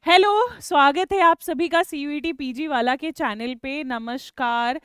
Hello. स्वागत है आप सभी का सीयूईटी पीजी वाला के चैनल पे। नमस्कार।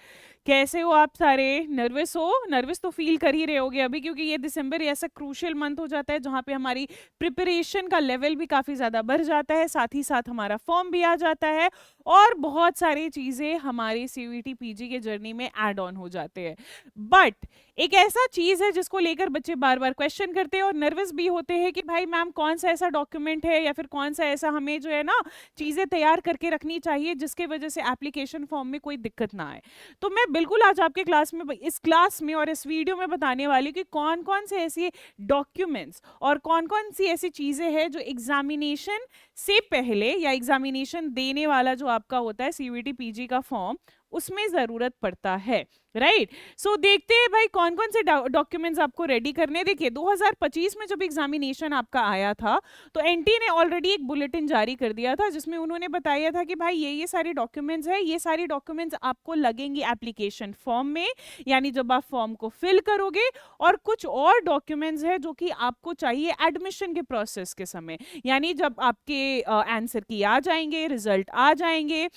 कैसे हो आप सारे? नर्वस हो? नर्वस तो फील कर ही रहे होगे अभी, क्योंकि ये दिसंबर ऐसा क्रूशियल मंथ हो जाता है जहाँ पे हमारी प्रिपरेशन का लेवल भी काफ़ी ज़्यादा बढ़ जाता है, साथ ही साथ हमारा फॉर्म भी आ जाता है और बहुत सारी चीज़ें हमारी सीयूईटी पीजी के जर्नी में ऐड ऑन हो जाते हैं। बट एक ऐसा चीज़ है जिसको लेकर बच्चे बार बार क्वेश्चन करते हैं और नर्वस भी होते हैं कि भाई मैम कौन सा ऐसा डॉक्यूमेंट है या फिर कौन सा ऐसा हमें जो है ना चीज़ें तैयार करके रखनी चाहिए जिसके वजह से एप्लीकेशन फॉर्म में कोई दिक्कत ना आए। तो मैं बिल्कुल आज आपके क्लास में, इस क्लास में और इस वीडियो में बताने वाली हूँ कि कौन कौन से ऐसे डॉक्यूमेंट्स और कौन कौन सी ऐसी चीज़ें हैं जो एग्जामिनेशन से पहले या एग्जामिनेशन देने वाला जो आपका होता है सीयूईटी पीजी का फॉर्म, उसमें ज़रूरत पड़ता है। राइट। सो देखते हैं भाई कौन कौन से डॉक्यूमेंट्स आपको रेडी करने। देखिए 2025 में जब एग्जामिनेशन आपका आया था तो एनटीए ने ऑलरेडी एक बुलेटिन जारी कर दिया था जिसमें उन्होंने बताया था कि भाई ये सारे डॉक्यूमेंट्स हैं, ये सारे डॉक्यूमेंट्स आपको लगेंगे एप्लीकेशन फॉर्म में, यानी जब आप फॉर्म को फिल करोगे। और कुछ और डॉक्यूमेंट्स हैं जो कि आपको चाहिए एडमिशन के प्रोसेस के समय, यानी जब आपके आंसर की आ जाएंगे, रिजल्ट आ जाएंगे,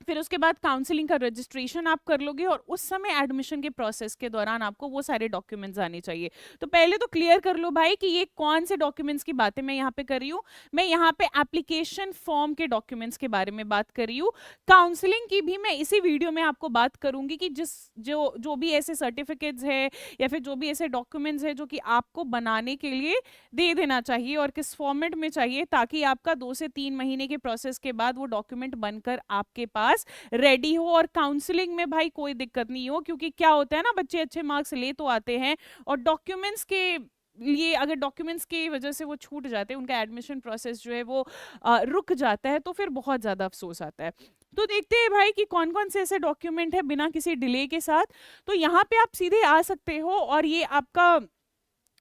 फिर उसके बाद काउंसलिंग का रजिस्ट्रेशन आप कर लोगे और उस समय एडमिशन के प्रोसेस के दौरान आपको वो सारे डॉक्यूमेंट्स आने चाहिए। तो पहले तो क्लियर कर लो भाई कि ये कौन से डॉक्यूमेंट्स की बातें मैं यहाँ पे कर रही हूँ। मैं यहाँ पे एप्लीकेशन फॉर्म के डॉक्यूमेंट्स के बारे में बात कर रही हूँ। काउंसलिंग की भी मैं इसी वीडियो में आपको बात करूंगी कि जिस जो जो भी ऐसे सर्टिफिकेट्स है या फिर जो भी ऐसे डॉक्यूमेंट्स है जो कि आपको बनाने के लिए दे देना चाहिए और किस फॉर्मेट में चाहिए, ताकि आपका 2 से 3 महीने के प्रोसेस के बाद वो डॉक्यूमेंट बनकर आपके पास रेडी हो और काउंसलिंग में भाई कोई दिक्कत नहीं हो। क्योंकि क्या होता है ना, बच्चे अच्छे मार्क्स ले तो आते हैं और डॉक्यूमेंट्स के लिए, अगर डॉक्यूमेंट्स की वजह से वो छूट जाते हैं, उनका एडमिशन प्रोसेस जो है वो रुक जाता है, तो फिर बहुत ज़्यादा अफसोस आता है। तो देखते हैं भाई कि कौन कौन से ऐसे डॉक्यूमेंट है बिना किसी डिले के साथ। तो यहाँ पे आप सीधे आ सकते हो और ये आपका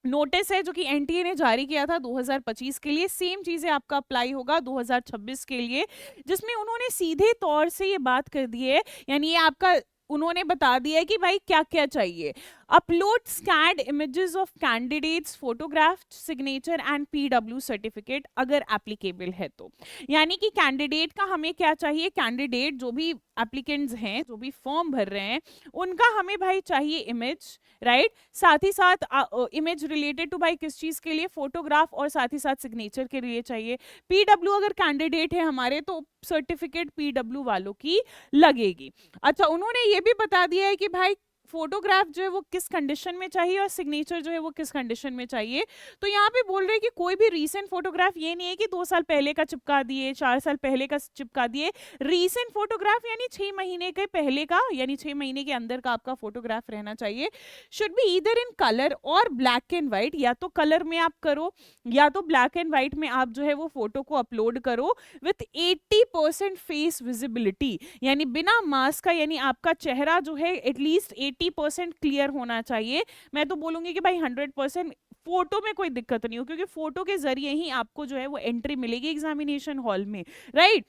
नोटिस है जो कि एनटीए ने जारी किया था 2025 के लिए। सेम चीजें आपका अप्लाई होगा 2026 के लिए, जिसमें उन्होंने सीधे तौर से ये बात कर दी है, यानी ये आपका उन्होंने बता दिया है कि भाई क्या क्या चाहिए। Upload scanned images of candidates, photograph, signature and PW certificate अगर एप्लीकेबल है तो। यानी कि कैंडिडेट का हमें क्या चाहिए, कैंडिडेट जो भी एप्लीकेंट्स हैं, जो भी फॉर्म भर रहे हैं, उनका हमें भाई चाहिए इमेज। राइट। साथ ही साथ इमेज रिलेटेड टू भाई किस चीज के लिए, फोटोग्राफ, और साथ ही साथ सिग्नेचर के लिए चाहिए। पीडब्ल्यू अगर कैंडिडेट है हमारे तो सर्टिफिकेट पीडब्ल्यू वालों की लगेगी। अच्छा, उन्होंने ये भी बता दिया है कि भाई फोटोग्राफ जो है वो किस कंडीशन में चाहिए और सिग्नेचर जो है वो किस कंडीशन में चाहिए। तो यहाँ पे बोल रहे हैं कि कोई भी रीसेंट फोटोग्राफ, ये नहीं है कि 2 साल पहले का चिपका दिए, 4 साल पहले का चिपका दिए। रीसेंट फोटोग्राफ यानी 6 महीने के पहले का, यानी 6 महीने के अंदर का आपका फोटोग्राफ रहना चाहिए। Should be either in colour और ब्लैक एंड व्हाइट, या तो कलर में आप करो या तो ब्लैक एंड व्हाइट में आप जो है वो फोटो को अपलोड करो विथ 80% फेस विजिबिलिटी, यानी बिना मास्क का, यानी आपका चेहरा जो है एटलीस्ट 80% क्लियर होना चाहिए। मैं तो बोलूंगी कि भाई 100%। फोटो में कोई दिक्कत नहीं हो, क्योंकि फोटो के जरिए ही आपको जो है वो एंट्री मिलेगी एग्जामिनेशन हॉल में। Right.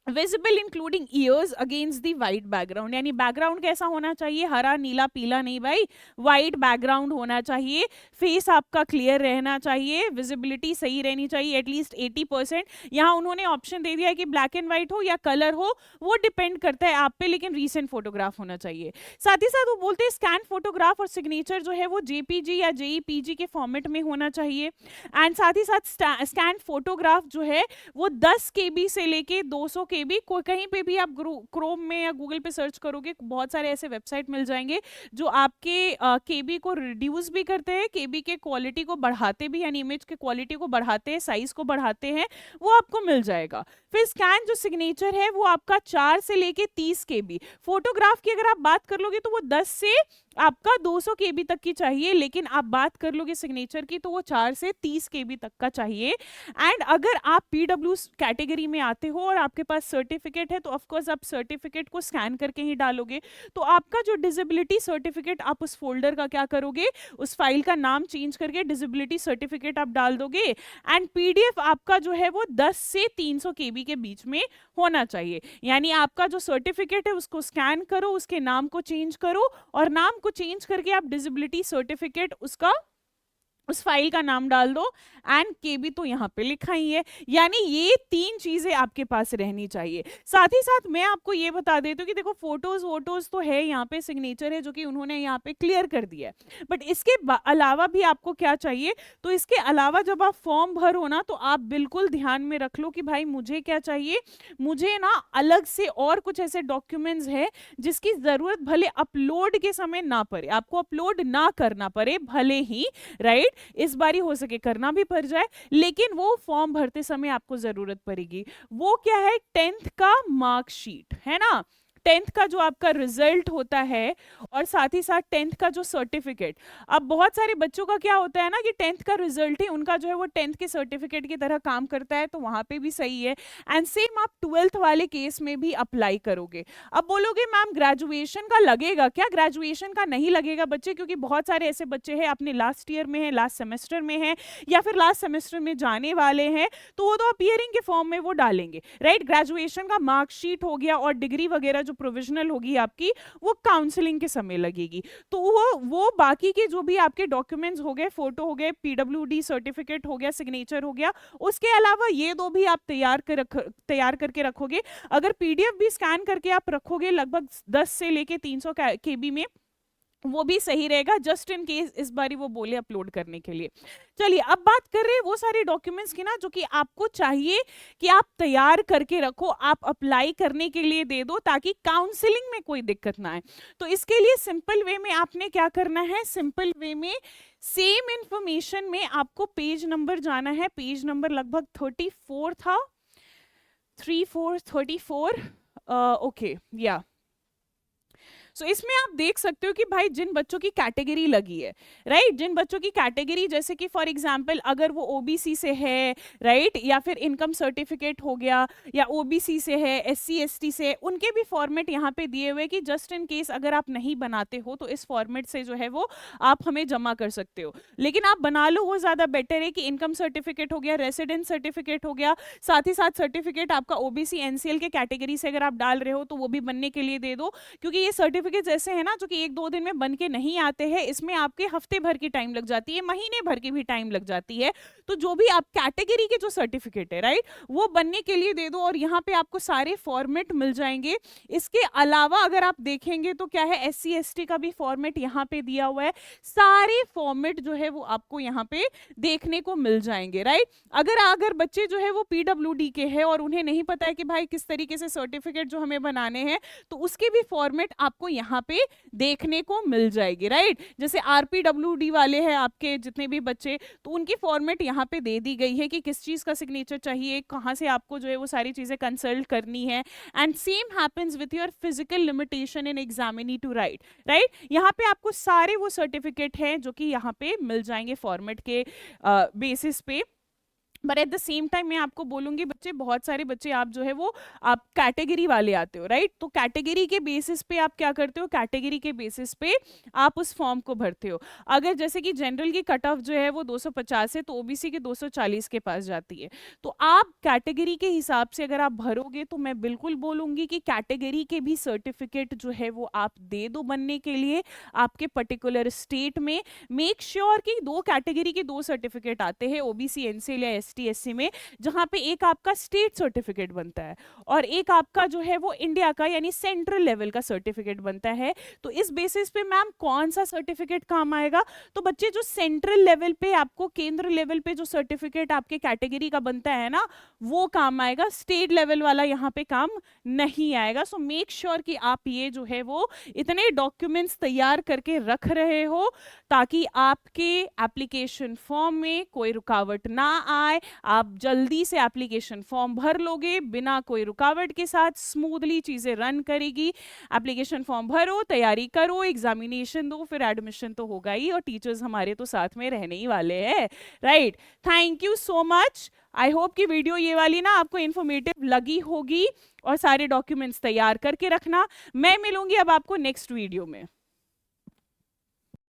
Visible including years against the white background, यानी बैकग्राउंड कैसा होना चाहिए, हरा नीला पीला नहीं भाई, वाइट बैकग्राउंड होना चाहिए। फेस आपका क्लियर रहना चाहिए, विजिबिलिटी सही रहनी चाहिए एटलीस्ट 80%। यहाँ उन्होंने ऑप्शन दे दिया है कि ब्लैक एंड व्हाइट हो या कलर हो, वो डिपेंड करता है आप पे, लेकिन रीसेंट फोटोग्राफ होना चाहिए। साथ ही साथ वो बोलते हैं स्कैन फोटोग्राफ और सिग्नेचर जो है वो जेपीजी या जेईपीजी के फॉर्मेट में होना चाहिए। एंड साथ ही साथ स्कैन फोटोग्राफ जो है वो 10 केबी से लेके 200 केबी, कोई कहीं पे भी आप क्रोम में या गूगल पे सर्च करोगे बहुत सारे ऐसे वेबसाइट मिल जाएंगे जो आपके केबी को रिड्यूस भी करते हैं, केबी के क्वालिटी को बढ़ाते भी, यानी इमेज के क्वालिटी को बढ़ाते हैं, साइज को बढ़ाते हैं, वो आपको मिल जाएगा। फिर स्कैन जो सिग्नेचर है वो आपका 4 से लेके 30 केबी। फोटोग्राफ की अगर आप बात कर लोगे तो वो 10 से आपका 200 केबी तक की चाहिए, लेकिन आप बात कर लोगे सिग्नेचर की तो वो 4 से 30 केबी तक का चाहिए। एंड अगर आप पीडब्ल्यू कैटेगरी में आते हो और आपके पास सर्टिफिकेट है तो ऑफकोर्स आप सर्टिफिकेट को स्कैन करके ही डालोगे। तो आपका जो डिसेबिलिटी सर्टिफिकेट, आप उस फोल्डर का क्या करोगे, उस फाइल का नाम चेंज करके डिसेबिलिटी सर्टिफिकेट आप डाल दोगे। एंड पीडीएफ आपका जो है वो 10 से 300 केबी के बीच में होना चाहिए। यानी आपका जो सर्टिफिकेट है उसको स्कैन करो, उसके नाम को चेंज करो और नाम को चेंज करके आप डिसेबिलिटी सर्टिफिकेट उसका उस फाइल का नाम डाल दो एंड केबी तो यहाँ पे लिखा ही है। यानी ये 3 चीजें आपके पास रहनी चाहिए। साथ ही साथ मैं आपको ये बता देती हूँ कि देखो फोटोज वोटोज तो है, यहाँ पे सिग्नेचर है जो कि उन्होंने यहाँ पे क्लियर कर दिया है, बट इसके अलावा भी आपको क्या चाहिए, तो इसके अलावा जब आप फॉर्म भरो ना तो आप बिल्कुल ध्यान में रख लो कि भाई मुझे क्या चाहिए, मुझे ना अलग से और कुछ ऐसे डॉक्यूमेंट्स है जिसकी जरूरत भले अपलोड के समय ना पड़े, आपको अपलोड ना करना पड़े भले ही, राइट, इस बारी हो सके करना भी पड़ जाए, लेकिन वो फॉर्म भरते समय आपको जरूरत पड़ेगी। वो क्या है, 10th का मार्कशीट है ना, 10th का जो आपका रिजल्ट होता है और साथ ही साथ 10th का जो सर्टिफिकेट। अब बहुत सारे बच्चों का क्या होता है ना कि 10th का रिजल्ट ही उनका जो है वो 10th के सर्टिफिकेट की तरह काम करता है, तो वहां पे भी सही है। एंड सेम आप 12th वाले केस में भी अप्लाई करोगे। अब बोलोगे मैम ग्रेजुएशन का लगेगा क्या, ग्रेजुएशन का नहीं लगेगा बच्चे, क्योंकि बहुत सारे ऐसे बच्चे हैं अपने लास्ट ईयर में है, लास्ट सेमेस्टर में है, या फिर लास्ट सेमेस्टर में जाने वाले हैं, तो वो तो अपियरिंग के फॉर्म में वो डालेंगे, राइट। ग्रेजुएशन का मार्कशीट हो गया और डिग्री वगैरह जो प्रोविजनल होगी आपकी, वो काउंसलिंग के समय लगेगी। तो वो बाकी के जो भी आपके डॉक्यूमेंट्स हो गए, फोटो हो गए, पीडब्ल्यूडी सर्टिफिकेट हो गया, सिग्नेचर हो गया, उसके अलावा ये दो भी आप तैयार करके रखोगे। अगर पीडीएफ भी स्कैन करके आप रखोगे लगभग 10 से लेके 300 केबी में, वो भी सही रहेगा, जस्ट इन केस इस बारी वो बोले अपलोड करने के लिए। चलिए अब बात कर रहे हैं वो सारे डॉक्यूमेंट्स की ना जो कि आपको चाहिए कि आप तैयार करके रखो, आप अप्लाई करने के लिए दे दो ताकि काउंसलिंग में कोई दिक्कत ना आए। तो इसके लिए सिंपल वे में आपने क्या करना है, सिंपल वे में सेम इंफॉर्मेशन में आपको पेज नंबर जाना है, पेज नंबर लगभग 34 था, 34 ओके या। सो इसमें आप देख सकते हो कि भाई जिन बच्चों की कैटेगरी लगी है, राइट, जिन बच्चों की कैटेगरी जैसे कि फॉर एग्जांपल अगर वो ओबीसी से है, राइट, या फिर इनकम सर्टिफिकेट हो गया, या ओबीसी से है, एससी एसटी से, उनके भी फॉर्मेट यहाँ पे दिए हुए कि जस्ट इन केस अगर आप नहीं बनाते हो तो इस फॉर्मेट से जो है वो आप हमें जमा कर सकते हो। लेकिन आप बना लो वो ज्यादा बेटर है कि इनकम सर्टिफिकेट हो गया, रेसिडेंट सर्टिफिकेट हो गया, साथ ही साथ सर्टिफिकेट आपका ओबीसी एनसीएल के कैटेगरी से अगर आप डाल रहे हो तो वो भी बनने के लिए दे दो, क्योंकि ये सर्टिफिकेट ऐसे है ना जो कि 1-2 दिन में बन के नहीं आते हैं, इसमें आपके हफ्ते भर की टाइम लग जाती है, महीने भर की भी टाइम लग जाती है। तो जो भी आप कैटेगरी के जो सर्टिफिकेट है, राइट, वो बनने के लिए दे दो और यहाँ पे आपको सारे फॉर्मेट मिल जाएंगे। इसके अलावा अगर आप देखेंगे तो क्या है, एससी एसटी का भी फॉर्मेट यहाँ पे दिया हुआ है, सारे फॉर्मेट जो है वो आपको यहाँ पे देखने को मिल जाएंगे, राइट। अगर बच्चे जो है वो पीडब्ल्यूडी के हैं और उन्हें नहीं पता है कि भाई किस तरीके से सर्टिफिकेट जो हमें बनाने हैं, तो उसके भी फॉर्मेट आपको यहाँ पे देखने को मिल जाएगी, राइट। जैसे आरपीडब्ल्यूडी वाले हैं आपके जितने भी बच्चे, तो उनकी फॉर्मेट यहाँ पे दे दी गई है कि किस चीज का सिग्नेचर चाहिए, कहाँ से आपको जो है वो सारी चीजें कंसल्ट करनी है। And same happens with your physical limitation in examinee to write, right. यहाँ पे आपको सारे वो सर्टिफिकेट हैं जो कि यहाँ पे मिल जाएंगे फॉर्मेट के बेसिस पे। But at the same time मैं आपको बोलूंगी बच्चे, बहुत सारे बच्चे आप जो है वो आप कैटेगरी वाले आते हो, राइट, तो कैटेगरी के बेसिस पे आप क्या करते हो, कैटेगरी के बेसिस पे आप उस फॉर्म को भरते हो। अगर जैसे कि जनरल की कट ऑफ जो है वो 250 है तो ओबीसी के 240 के पास जाती है, तो आप कैटेगरी के हिसाब से अगर आप भरोगे तो मैं बिल्कुल बोलूंगी कि कैटेगरी के भी सर्टिफिकेट जो है वो आप दे दो बनने के लिए आपके पर्टिकुलर स्टेट में। मेक श्योर कि 2 कैटेगरी के 2 सर्टिफिकेट आते हैं, ओबीसी एनसीएल या एसटी में, जहां पे एक आपका स्टेट सर्टिफिकेट बनता है और एक आपका जो है वो इंडिया का यानी सेंट्रल लेवल का सर्टिफिकेट बनता है। तो इस बेसिस पे मैम कौन सा सर्टिफिकेट काम आएगा, तो बच्चे जो सेंट्रल लेवल पे आपको केंद्र लेवल पे जो सर्टिफिकेट आपके कैटेगरी का बनता है ना वो काम आएगा, स्टेट लेवल वाला यहाँ पे काम नहीं आएगा। सो मेक श्योर कि आप ये जो है वो इतने डॉक्यूमेंट्स तैयार करके रख रहे हो ताकि आपके एप्लीकेशन फॉर्म में कोई रुकावट ना आए, आप जल्दी से एप्लीकेशन फॉर्म भर लोगे बिना कोई रुकावट के साथ, स्मूथली चीजें रन करेगी। एप्लीकेशन फॉर्म भरो, तैयारी करो, एग्जामिनेशन दो, फिर एडमिशन तो होगा ही और टीचर्स हमारे तो साथ में रहने ही वाले हैं, right. Thank you so much. I hope कि वीडियो ये वाली ना आपको इन्फॉर्मेटिव लगी होगी और सारे डॉक्यूमेंट्स तैयार करके रखना। मैं मिलूंगी अब आपको नेक्स्ट वीडियो में।